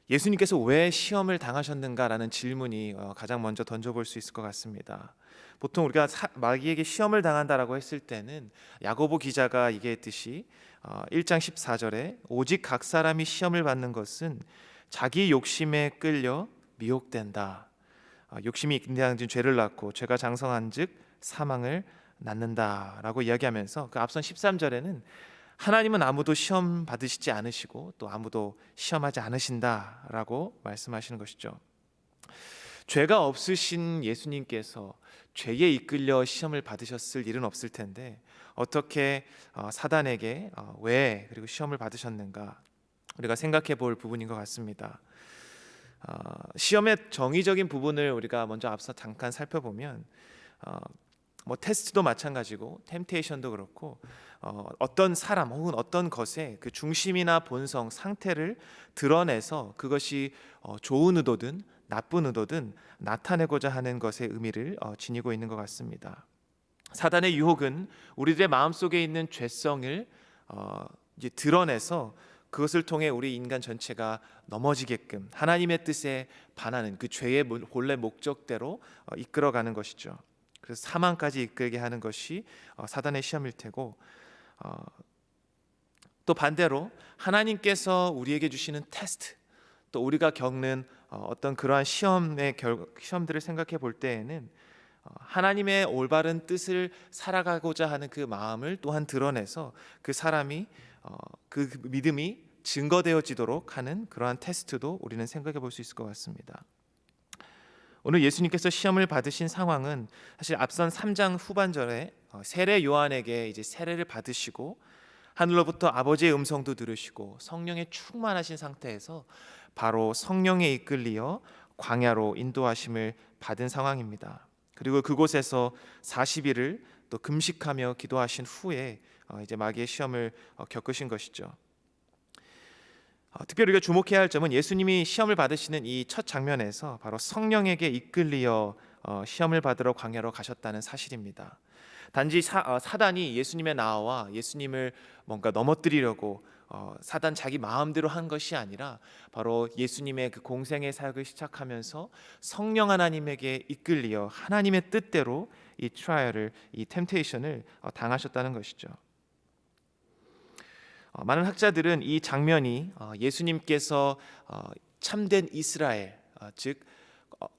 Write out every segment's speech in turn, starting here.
예수님께서 왜 시험을 당하셨는가라는 질문이 가장 먼저 던져볼 수 있을 것 같습니다. 보통 우리가 마귀에게 시험을 당한다라고 했을 때는 야고보 기자가 얘기했듯이 1장 14절에 오직 각 사람이 시험을 받는 것은 자기 욕심에 끌려 미혹된다. 욕심이 인내하는 죄를 낳고 죄가 장성한즉 사망을 낳는다라고 이야기하면서 그 앞선 13절에는 하나님은 아무도 시험 받으시지 않으시고 또 아무도 시험하지 않으신다라고 말씀하시는 것이죠. 죄가 없으신 예수님께서 죄에 이끌려 시험을 받으셨을 일은 없을 텐데 어떻게 사단에게 왜 그리고 시험을 받으셨는가 우리가 생각해 볼 부분인 것 같습니다. 시험의 정의적인 부분을 우리가 먼저 앞서 잠깐 살펴보면 테스트도 마찬가지고 템테이션도 그렇고 어떤 사람 혹은 어떤 것의 그 중심이나 본성, 상태를 드러내서 그것이 좋은 의도든 나쁜 의도든 나타내고자 하는 것의 의미를 지니고 있는 것 같습니다. 사단의 유혹은 우리들의 마음속에 있는 죄성을 이제 드러내서 그것을 통해 우리 인간 전체가 넘어지게끔 하나님의 뜻에 반하는 그 죄의 본래 목적대로 이끌어가는 것이죠. 그래서 사망까지 이끌게 하는 것이 사단의 시험일 테고 또 반대로 하나님께서 우리에게 주시는 테스트 또 우리가 겪는 어떤 그러한 시험들을 생각해 볼 때에는 하나님의 올바른 뜻을 살아가고자 하는 그 마음을 또한 드러내서 그 사람이 그 믿음이 증거되어지도록 하는 그러한 테스트도 우리는 생각해 볼 수 있을 것 같습니다. 오늘 예수님께서 시험을 받으신 상황은 사실 앞선 3장 후반절에 세례 요한에게 이제 세례를 받으시고 하늘로부터 아버지의 음성도 들으시고 성령에 충만하신 상태에서 바로 성령에 이끌리어 광야로 인도하심을 받은 상황입니다. 그리고 그곳에서 40일을 또 금식하며 기도하신 후에 이제 마귀의 시험을 겪으신 것이죠. 특별히 우리가 주목해야 할 점은 예수님이 시험을 받으시는 이 첫 장면에서 바로 성령에게 이끌리어 시험을 받으러 광야로 가셨다는 사실입니다. 단지 사단이 예수님의 나와 예수님을 뭔가 넘어뜨리려고 사단 자기 마음대로 한 것이 아니라 바로 예수님의 그 공생의 사역을 시작하면서 성령 하나님에게 이끌리어 하나님의 뜻대로 이 트라이얼을, 이 템테이션을 당하셨다는 것이죠. 많은 학자들은 이 장면이 예수님께서 참된 이스라엘, 즉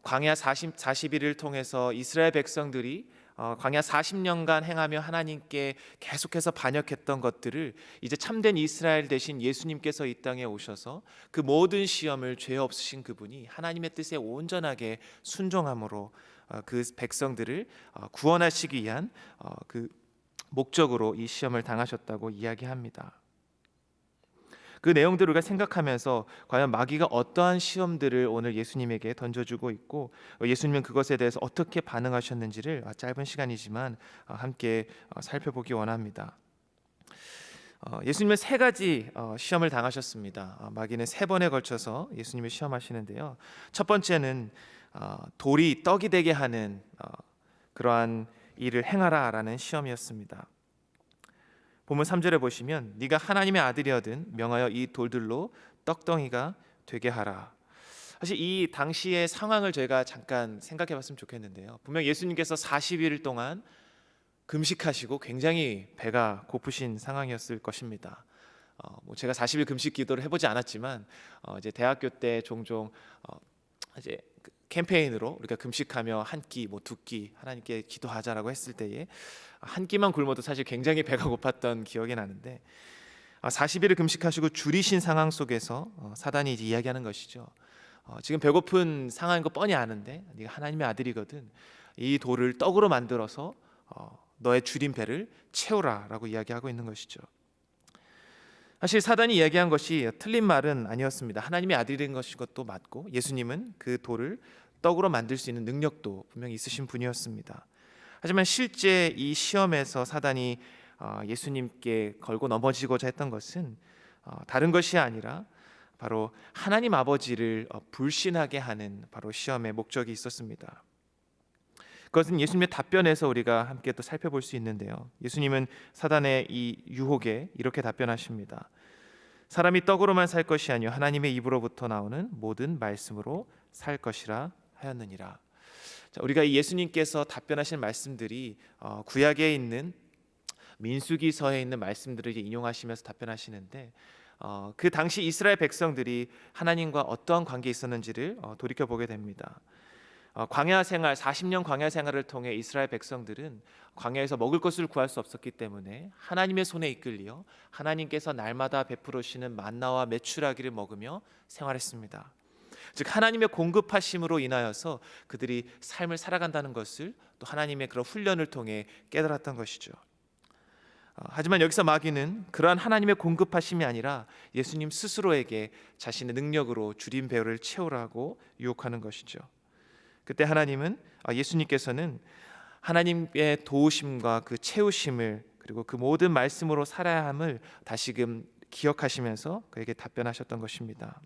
광야 40일을 통해서 이스라엘 백성들이 광야 40년간 행하며 하나님께 계속해서 반역했던 것들을 이제 참된 이스라엘 대신 예수님께서 이 땅에 오셔서 그 모든 시험을 죄 없으신 그분이 하나님의 뜻에 온전하게 순종함으로 그 백성들을 구원하시기 위한 그 목적으로 이 시험을 당하셨다고 이야기합니다. 그 내용들을 우리가 생각하면서 과연 마귀가 어떠한 시험들을 오늘 예수님에게 던져주고 있고 예수님은 그것에 대해서 어떻게 반응하셨는지를 짧은 시간이지만 함께 살펴보기 원합니다. 예수님은 세 가지 시험을 당하셨습니다. 마귀는 세 번에 걸쳐서 예수님을 시험하시는데요. 첫 번째는 돌이 떡이 되게 하는 그러한 일을 행하라라는 시험이었습니다. 본문 3절에 보시면 네가 하나님의 아들이거든 명하여 이 돌들로 떡덩이가 되게 하라. 사실 이 당시의 상황을 저희가 잠깐 생각해 봤으면 좋겠는데요. 분명 예수님께서 40일 동안 금식하시고 굉장히 배가 고프신 상황이었을 것입니다. 제가 40일 금식 기도를 해보지 않았지만 이제 대학교 때 종종 이제 캠페인으로 우리가 금식하며 한 끼, 두 끼 하나님께 기도하자라고 했을 때에 한 끼만 굶어도 사실 굉장히 배가 고팠던 기억이 나는데 40일을 금식하시고 줄이신 상황 속에서 사단이 이제 이야기하는 것이죠. 지금 배고픈 상황인 거 뻔히 아는데 네가 하나님의 아들이거든 이 돌을 떡으로 만들어서 너의 줄인 배를 채우라라고 이야기하고 있는 것이죠. 사실 사단이 이야기한 것이 틀린 말은 아니었습니다. 하나님의 아들인 것도 맞고 예수님은 그 돌을 떡으로 만들 수 있는 능력도 분명히 있으신 분이었습니다. 하지만 실제 이 시험에서 사단이 예수님께 걸고 넘어지고자 했던 것은 다른 것이 아니라 바로 하나님 아버지를 불신하게 하는 바로 시험의 목적이 있었습니다. 그것은 예수님의 답변에서 우리가 함께 또 살펴볼 수 있는데요. 예수님은 사단의 이 유혹에 이렇게 답변하십니다. 사람이 떡으로만 살 것이 아니요 하나님의 입으로부터 나오는 모든 말씀으로 살 것이라 하였느니라. 자, 우리가 이 예수님께서 답변하신 말씀들이 구약에 있는 민수기서에 있는 말씀들을 인용하시면서 답변하시는데, 그 당시 이스라엘 백성들이 하나님과 어떠한 관계에 있었는지를 돌이켜 보게 됩니다. 광야 생활 40년 광야 생활을 통해 이스라엘 백성들은 광야에서 먹을 것을 구할 수 없었기 때문에 하나님의 손에 이끌려 하나님께서 날마다 베풀으시는 만나와 메추라기를 먹으며 생활했습니다. 즉 하나님의 공급하심으로 인하여서 그들이 삶을 살아간다는 것을 또 하나님의 그런 훈련을 통해 깨달았던 것이죠. 하지만 여기서 마귀는 그러한 하나님의 공급하심이 아니라 예수님 스스로에게 자신의 능력으로 줄인 배를 채우라고 유혹하는 것이죠. 그때 하나님은 예수님께서는 하나님의 도우심과 그 채우심을 그리고 그 모든 말씀으로 살아야 함을 다시금 기억하시면서 그에게 답변하셨던 것입니다.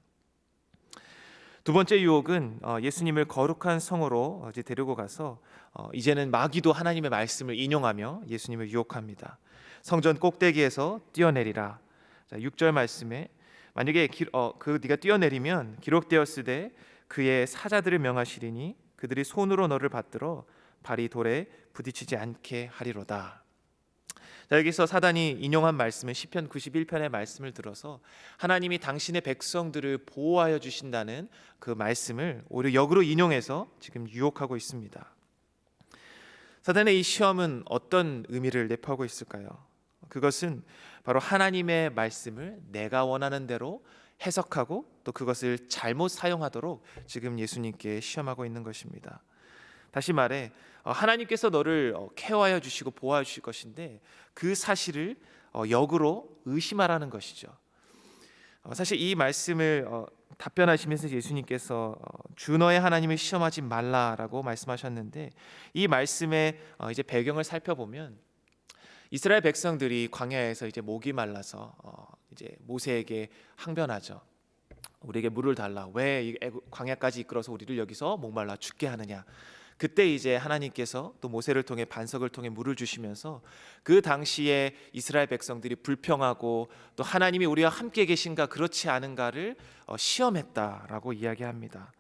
두 번째 유혹은 예수님을 거룩한 성으로 이제 데리고 가서 이제는 마귀도 하나님의 말씀을 인용하며 예수님을 유혹합니다. 성전 꼭대기에서 뛰어내리라. 자, 6절 말씀에 만약에 네가 뛰어내리면 기록되었으되 그의 사자들을 명하시리니 그들이 손으로 너를 받들어 발이 돌에 부딪히지 않게 하리로다. 자, 여기서 사단이 인용한 말씀은 시편 91편의 말씀을 들어서 하나님이 당신의 백성들을 보호하여 주신다는 그 말씀을 오히려 역으로 인용해서 지금 유혹하고 있습니다. 사단의 이 시험은 어떤 의미를 내포하고 있을까요? 그것은 바로 하나님의 말씀을 내가 원하는 대로 해석하고 또 그것을 잘못 사용하도록 지금 예수님께 시험하고 있는 것입니다. 다시 말해 하나님께서 너를 케어하여 주시고 보호하여 주실 것인데 그 사실을 역으로 의심하라는 것이죠. 사실 이 말씀을 답변하시면서 예수님께서 주 너의 하나님을 시험하지 말라라고 말씀하셨는데, 이 말씀의 이제 배경을 살펴보면 이스라엘 백성들이 광야에서 이제 목이 말라서 이제 모세에게 항변하죠. 우리에게 물을 달라. 왜 광야까지 이끌어서 우리를 여기서 목말라 죽게 하느냐. 그때 이제 하나님께서 또 모세를 통해 반석을 통해 물을 주시면서 그 당시에 이스라엘 백성들이 불평하고 또 하나님이 우리와 함께 계신가 그렇지 않은가를 시험했다라고 이야기합니다.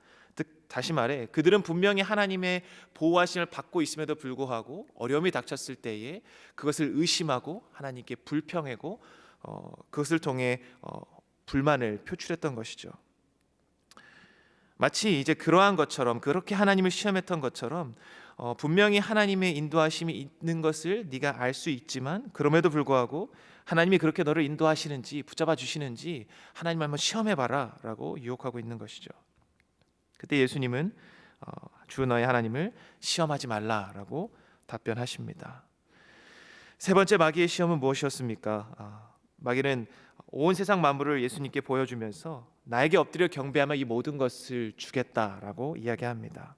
다시 말해 그들은 분명히 하나님의 보호하심을 받고 있음에도 불구하고 어려움이 닥쳤을 때에 그것을 의심하고 하나님께 불평하고 그것을 통해 불만을 표출했던 것이죠. 마치 이제 그러한 것처럼, 그렇게 하나님을 시험했던 것처럼 분명히 하나님의 인도하심이 있는 것을 네가 알 수 있지만 그럼에도 불구하고 하나님이 그렇게 너를 인도하시는지 붙잡아 주시는지 하나님 한번 시험해봐라 라고 유혹하고 있는 것이죠. 그때 예수님은 주 너의 하나님을 시험하지 말라라고 답변하십니다. 세 번째 마귀의 시험은 무엇이었습니까? 마귀는 온 세상 만물을 예수님께 보여주면서 나에게 엎드려 경배하면 이 모든 것을 주겠다라고 이야기합니다.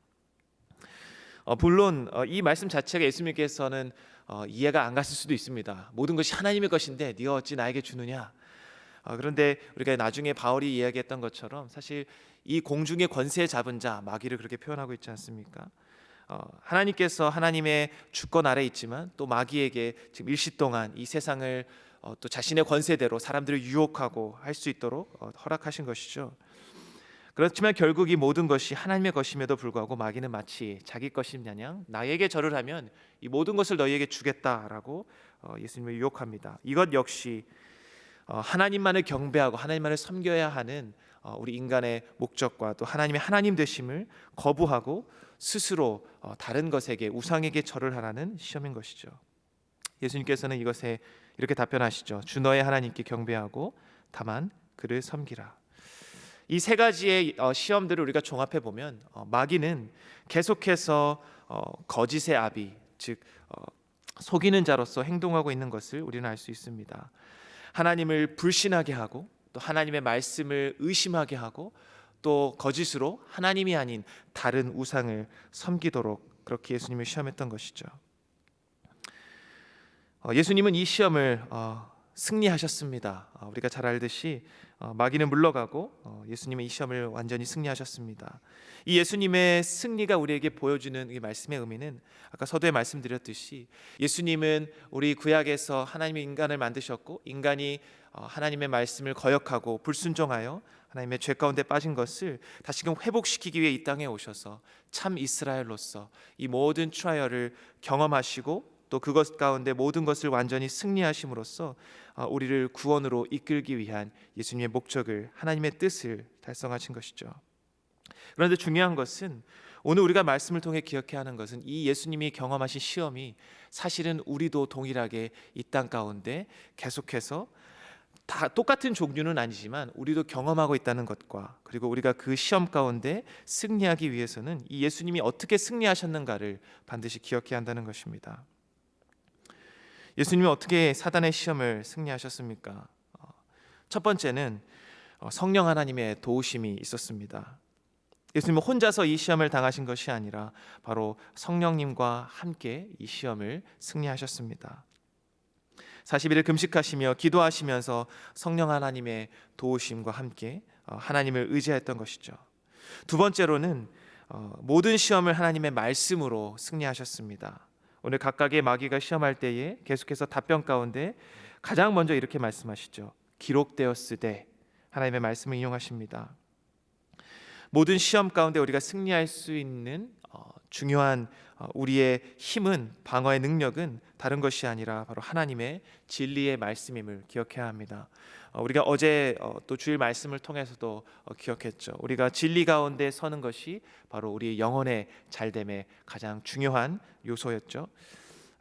물론 이 말씀 자체가 예수님께서는 이해가 안 갔을 수도 있습니다. 모든 것이 하나님의 것인데 네가 어찌 나에게 주느냐. 그런데 우리가 나중에 바울이 이야기했던 것처럼 사실 이 공중의 권세 잡은 자 마귀를 그렇게 표현하고 있지 않습니까? 하나님께서 하나님의 주권 아래 있지만 또 마귀에게 지금 일시 동안 이 세상을 또 자신의 권세대로 사람들을 유혹하고 할 수 있도록 허락하신 것이죠. 그렇지만 결국 이 모든 것이 하나님의 것임에도 불구하고 마귀는 마치 자기 것인 마냥 나에게 절을 하면 이 모든 것을 너희에게 주겠다라고 예수님을 유혹합니다. 이것 역시 하나님만을 경배하고 하나님만을 섬겨야 하는 우리 인간의 목적과 또 하나님의 하나님 되심을 거부하고 스스로 다른 것에게 우상에게 절을 하라는 시험인 것이죠. 예수님께서는 이것에 이렇게 답변하시죠. 주 너의 하나님께 경배하고 다만 그를 섬기라. 이 세 가지의 시험들을 우리가 종합해 보면 마귀는 계속해서 거짓의 아비, 즉 속이는 자로서 행동하고 있는 것을 우리는 알 수 있습니다. 하나님을 불신하게 하고 또 하나님의 말씀을 의심하게 하고 또 거짓으로 하나님이 아닌 다른 우상을 섬기도록 그렇게 예수님을 시험했던 것이죠. 예수님은 이 시험을 승리하셨습니다. 우리가 잘 알듯이 마귀는 물러가고 예수님은 이 시험을 완전히 승리하셨습니다. 이 예수님의 승리가 우리에게 보여주는 이 말씀의 의미는 아까 서두에 말씀드렸듯이 예수님은 우리 구약에서 하나님이 인간을 만드셨고 인간이 하나님의 말씀을 거역하고 불순종하여 하나님의 죄 가운데 빠진 것을 다시금 회복시키기 위해 이 땅에 오셔서 참 이스라엘로서 이 모든 트라이얼을 경험하시고 또 그것 가운데 모든 것을 완전히 승리하심으로써 우리를 구원으로 이끌기 위한 예수님의 목적을, 하나님의 뜻을 달성하신 것이죠. 그런데 중요한 것은 오늘 우리가 말씀을 통해 기억해야 하는 것은 이 예수님이 경험하신 시험이 사실은 우리도 동일하게 이 땅 가운데 계속해서 다 똑같은 종류는 아니지만 우리도 경험하고 있다는 것과, 그리고 우리가 그 시험 가운데 승리하기 위해서는 이 예수님이 어떻게 승리하셨는가를 반드시 기억해야 한다는 것입니다. 예수님이 어떻게 사단의 시험을 승리하셨습니까? 첫 번째는 성령 하나님의 도우심이 있었습니다. 예수님은 혼자서 이 시험을 당하신 것이 아니라 바로 성령님과 함께 이 시험을 승리하셨습니다. 40일을 금식하시며 기도하시면서 성령 하나님의 도우심과 함께 하나님을 의지했던 것이죠. 두 번째로는 모든 시험을 하나님의 말씀으로 승리하셨습니다. 오늘 각각의 마귀가 시험할 때에 계속해서 답변 가운데 가장 먼저 이렇게 말씀하시죠. 기록되었으되, 하나님의 말씀을 인용하십니다. 모든 시험 가운데 우리가 승리할 수 있는 중요한 우리의 힘은, 방어의 능력은 다른 것이 아니라 바로 하나님의 진리의 말씀임을 기억해야 합니다. 우리가 어제 또 주일 말씀을 통해서도 기억했죠. 우리가 진리 가운데 서는 것이 바로 우리의 영혼의 잘됨의 가장 중요한 요소였죠.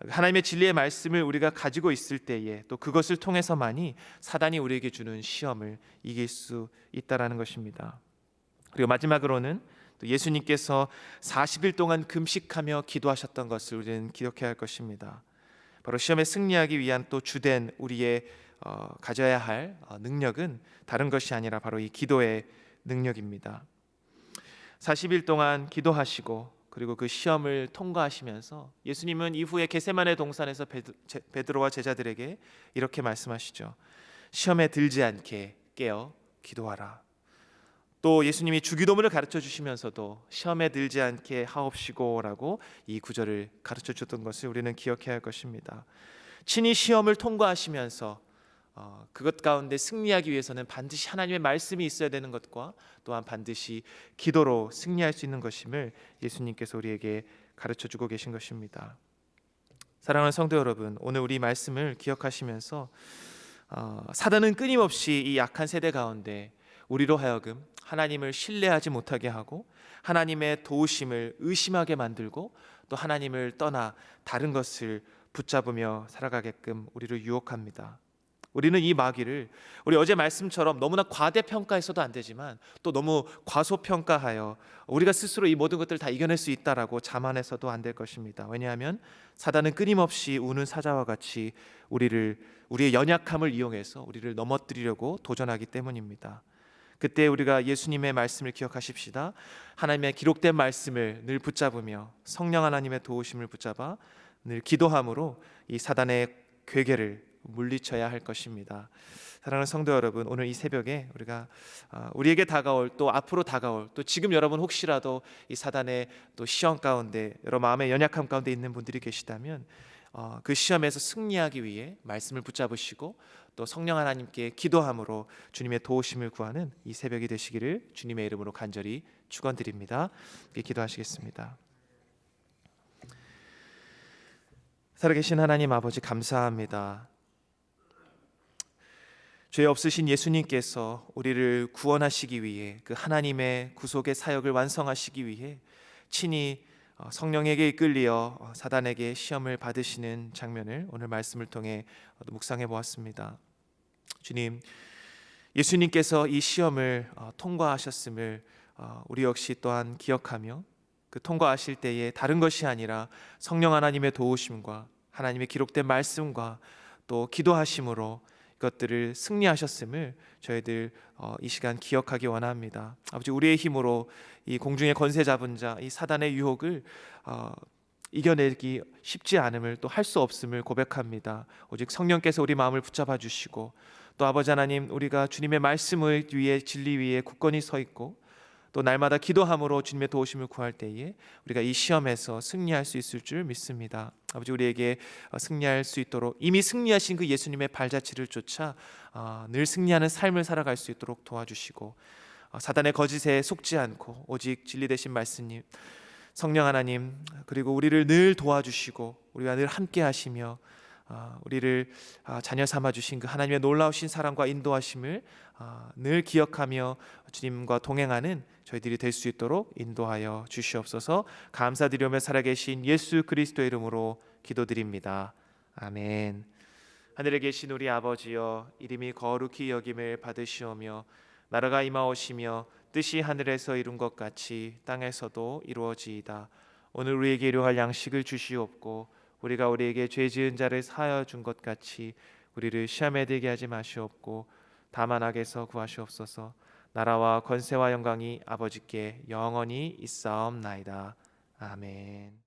하나님의 진리의 말씀을 우리가 가지고 있을 때에 또 그것을 통해서만이 사단이 우리에게 주는 시험을 이길 수 있다라는 것입니다. 그리고 마지막으로는 또 예수님께서 40일 동안 금식하며 기도하셨던 것을 우리는 기억해야 할 것입니다. 바로 시험에 승리하기 위한 또 주된 우리의 가져야 할 능력은 다른 것이 아니라 바로 이 기도의 능력입니다. 40일 동안 기도하시고 그리고 그 시험을 통과하시면서 예수님은 이후에 겟세마네 동산에서 베드로와 제자들에게 이렇게 말씀하시죠. 시험에 들지 않게 깨어 기도하라. 또 예수님이 주기도문을 가르쳐 주시면서도 시험에 들지 않게 하옵시고라고 이 구절을 가르쳐 줬던 것을 우리는 기억해야 할 것입니다. 친히 시험을 통과하시면서 그것 가운데 승리하기 위해서는 반드시 하나님의 말씀이 있어야 되는 것과 또한 반드시 기도로 승리할 수 있는 것임을 예수님께서 우리에게 가르쳐 주고 계신 것입니다. 사랑하는 성도 여러분, 오늘 우리 말씀을 기억하시면서 사단은 끊임없이 이 약한 세대 가운데 우리로 하여금 하나님을 신뢰하지 못하게 하고 하나님의 도우심을 의심하게 만들고 또 하나님을 떠나 다른 것을 붙잡으며 살아가게끔 우리를 유혹합니다. 우리는 이 마귀를 우리 어제 말씀처럼 너무나 과대평가해서도 안 되지만 또 너무 과소평가하여 우리가 스스로 이 모든 것들을 다 이겨낼 수 있다라고 자만해서도 안 될 것입니다. 왜냐하면 사단은 끊임없이 우는 사자와 같이 우리의 연약함을 이용해서 우리를 넘어뜨리려고 도전하기 때문입니다. 그때 우리가 예수님의 말씀을 기억하십시다. 하나님의 기록된 말씀을 늘 붙잡으며 성령 하나님의 도우심을 붙잡아 늘 기도함으로 이 사단의 괴계를 물리쳐야 할 것입니다. 사랑하는 성도 여러분, 오늘 이 새벽에 우리에게 다가올 또 앞으로 다가올 또 지금 여러분 혹시라도 이 사단의 또 시험 가운데 여러 마음의 연약함 가운데 있는 분들이 계시다면 그 시험에서 승리하기 위해 말씀을 붙잡으시고 또 성령 하나님께 기도함으로 주님의 도우심을 구하는 이 새벽이 되시기를 주님의 이름으로 간절히 축원드립니다. 기도하시겠습니다. 살아계신 하나님 아버지, 감사합니다. 죄 없으신 예수님께서 우리를 구원하시기 위해 그 하나님의 구속의 사역을 완성하시기 위해 친히 성령에게 이끌리어 사단에게 시험을 받으시는 장면을 오늘 말씀을 통해 묵상해 보았습니다. 주님, 예수님께서 이 시험을 통과하셨음을 우리 역시 또한 기억하며 그 통과하실 때에 다른 것이 아니라 성령 하나님의 도우심과 하나님의 기록된 말씀과 또 기도하심으로 이것들을 승리하셨음을 저희들 이 시간 기억하기 원합니다. 아버지, 우리의 힘으로 이 공중의 권세 잡은 자, 이 사단의 유혹을 이겨내기 쉽지 않음을 또 할 수 없음을 고백합니다. 오직 성령께서 우리 마음을 붙잡아 주시고 또 아버지 하나님, 우리가 주님의 말씀을 위해 진리 위에 굳건히 서 있고 또 날마다 기도함으로 주님의 도우심을 구할 때에 우리가 이 시험에서 승리할 수 있을 줄 믿습니다. 아버지, 우리에게 승리할 수 있도록 이미 승리하신 그 예수님의 발자취를 쫓아 늘 승리하는 삶을 살아갈 수 있도록 도와주시고, 사단의 거짓에 속지 않고 오직 진리 되신 말씀님, 성령 하나님, 그리고 우리를 늘 도와주시고 우리와 늘 함께 하시며 우리를 자녀 삼아 주신 그 하나님의 놀라우신 사랑과 인도하심을 늘 기억하며 주님과 동행하는 저희들이 될 수 있도록 인도하여 주시옵소서. 감사드리며 살아계신 예수 그리스도의 이름으로 기도드립니다. 아멘. 하늘에 계신 우리 아버지여, 이름이 거룩히 여김을 받으시오며 나라가 임하오시며 뜻이 하늘에서 이룬 것 같이 땅에서도 이루어지이다. 오늘 우리에게 일용할 양식을 주시옵고 우리가 우리에게 죄 지은 자를 사하여 준 것 같이 우리를 시험에 들게 하지 마시옵고 다만 악에서 구하시옵소서. 나라와 권세와 영광이 아버지께 영원히 있사옵나이다. 아멘.